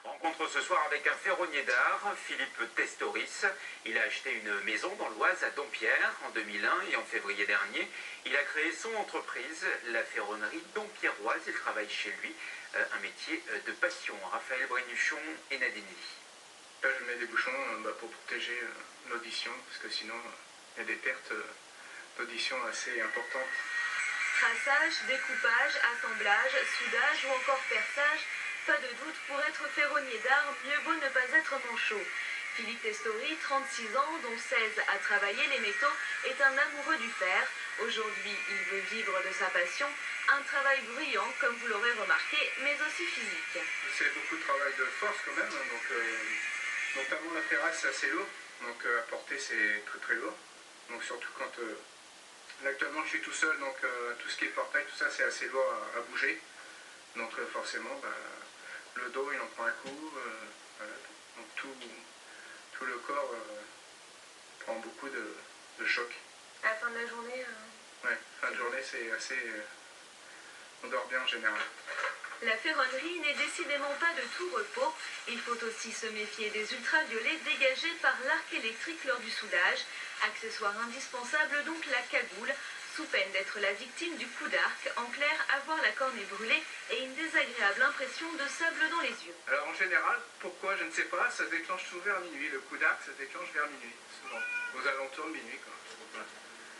Rencontre ce soir avec un ferronnier d'art, Philippe Testoris. Il a acheté une maison dans l'Oise à Dompierre en 2001 et en février dernier, il a créé son entreprise, la ferronnerie dompierroise. Il travaille chez lui, un métier de passion. Raphaël Brénuchon et Nadine Lee. Là, je mets des bouchons pour protéger l'audition, parce que sinon, il y a des pertes d'audition assez importantes. Traçage, découpage, assemblage, soudage ou encore perçage, pas de doute, pour être ferronnier d'art, mieux vaut ne pas être manchot. Philippe Testoris, 36 ans, dont 16 à travailler les métaux, est un amoureux du fer. Aujourd'hui, il veut vivre de sa passion, un travail bruyant, comme vous l'aurez remarqué, mais aussi physique. C'est beaucoup de travail de force quand même, donc, notamment la ferraille, c'est assez lourd, donc à porter c'est très très lourd. Donc surtout quand, là, actuellement je suis tout seul, donc tout ce qui est portail, tout ça c'est assez lourd à bouger. Donc forcément, le dos il en prend un coup, voilà. Donc tout le corps prend beaucoup de choc. À la fin de la journée Ouais, fin de journée c'est assez... on dort bien en général. La ferronnerie n'est décidément pas de tout repos. Il faut aussi se méfier des ultraviolets dégagés par l'arc électrique lors du soudage. Accessoire indispensable donc la cagoule, sous peine d'être la victime du coup d'arc. En clair, avoir la cornée brûlée et une désagréable impression de sable dans les yeux. Alors en général, pourquoi je ne sais pas, ça se déclenche tout vers minuit. Le coup d'arc ça se déclenche vers minuit, souvent. Aux alentours de minuit quoi. Voilà.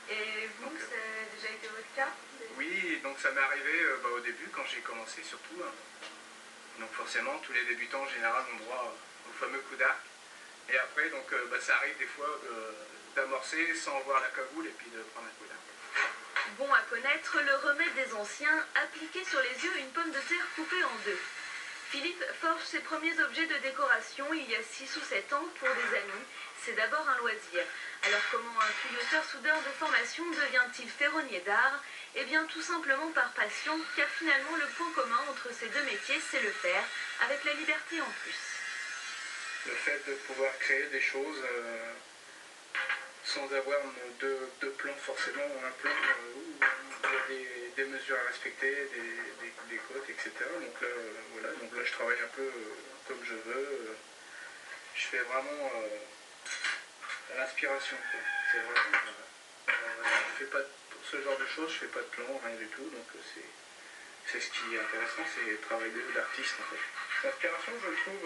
Et vous, Donc, ça a déjà été votre cas? Oui, donc ça m'est arrivé au début quand j'ai commencé surtout. Donc forcément, tous les débutants en général ont droit au fameux coup d'arc. Et après, donc ça arrive des fois d'amorcer sans voir la cagoule et puis de prendre un coup d'arc. Bon à connaître, le remède des anciens, appliquer sur les yeux une pomme de terre coupée en deux. Philippe forge ses premiers objets de décoration il y a 6 ou 7 ans pour des amis. C'est d'abord un loisir. Alors comment un tuyauteur soudeur de formation devient-il ferronnier d'art? Eh bien tout simplement par passion, car finalement le point commun entre ces deux métiers, c'est le faire, avec la liberté en plus. Le fait de pouvoir créer des choses sans avoir de plan forcément, un plan où il y a des mesures à respecter, des cotes, etc. Donc là, voilà, donc là je travaille un peu comme je veux. Je fais vraiment à l'inspiration. C'est vraiment, je fais pas, pour ce genre de choses, je fais pas de plan, rien du tout. Donc c'est ce qui est intéressant, c'est le travail de l'artiste en fait. L'inspiration, je le trouve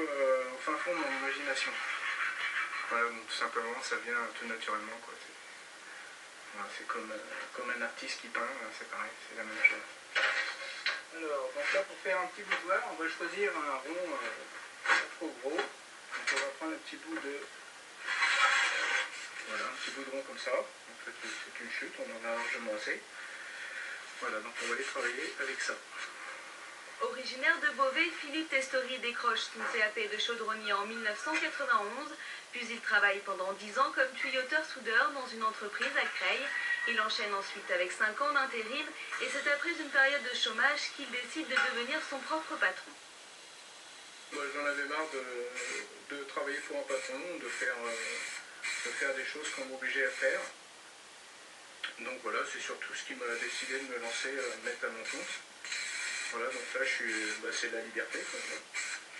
au fin fond de mon imagination. Voilà, donc tout simplement, ça vient tout naturellement, quoi. Voilà, c'est comme un artiste qui peint, c'est pareil, c'est la même chose. Alors, donc là, pour faire un petit boudoir, on va choisir un rond pas trop gros. Donc on va prendre un petit bout de... Voilà, un petit bout de rond comme ça. En fait, c'est une chute, on en a largement assez. Voilà, donc on va aller travailler avec ça. Originaire de Beauvais, Philippe Testoris décroche son CAP de chaudronnier en 1991, puis il travaille pendant 10 ans comme tuyauteur soudeur dans une entreprise à Creil. Il enchaîne ensuite avec 5 ans d'intérim et c'est après une période de chômage qu'il décide de devenir son propre patron. Moi, j'en avais marre de travailler pour un patron, de faire des choses qu'on m'obligeait à faire. Donc voilà, c'est surtout ce qui m'a décidé de me lancer, me mettre à mon compte. Voilà, donc là, c'est la liberté, quoi.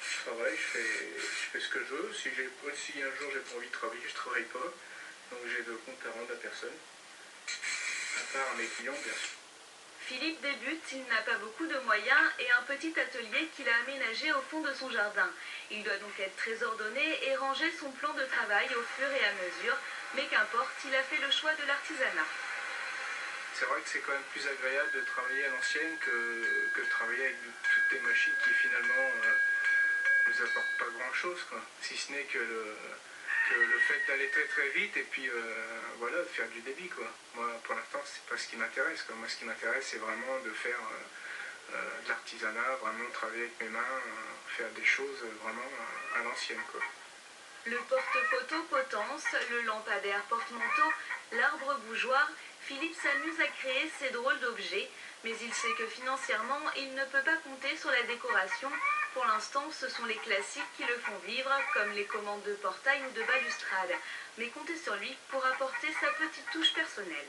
Je travaille, je fais ce que je veux. Si un jour j'ai pas envie de travailler, je travaille pas. Donc j'ai de compte à rendre à personne. À part à mes clients, bien sûr. Philippe débute, il n'a pas beaucoup de moyens et un petit atelier qu'il a aménagé au fond de son jardin. Il doit donc être très ordonné et ranger son plan de travail au fur et à mesure. Mais qu'importe, il a fait le choix de l'artisanat. C'est vrai que c'est quand même plus agréable de travailler à l'ancienne que de travailler avec toutes les machines qui finalement ne nous apportent pas grand chose, quoi. Si ce n'est que le fait d'aller très très vite et puis voilà, de faire du débit, quoi. Moi pour l'instant c'est pas ce qui m'intéresse, quoi. Moi ce qui m'intéresse c'est vraiment de faire de l'artisanat, vraiment travailler avec mes mains, faire des choses vraiment à l'ancienne, quoi. Le porte-photo potence, le lampadaire porte-manteau, l'arbre bougeoir, Philippe s'amuse à créer ces drôles d'objets, mais il sait que financièrement, il ne peut pas compter sur la décoration. Pour l'instant, ce sont les classiques qui le font vivre, comme les commandes de portail ou de balustrade. Mais comptez sur lui pour apporter sa petite touche personnelle.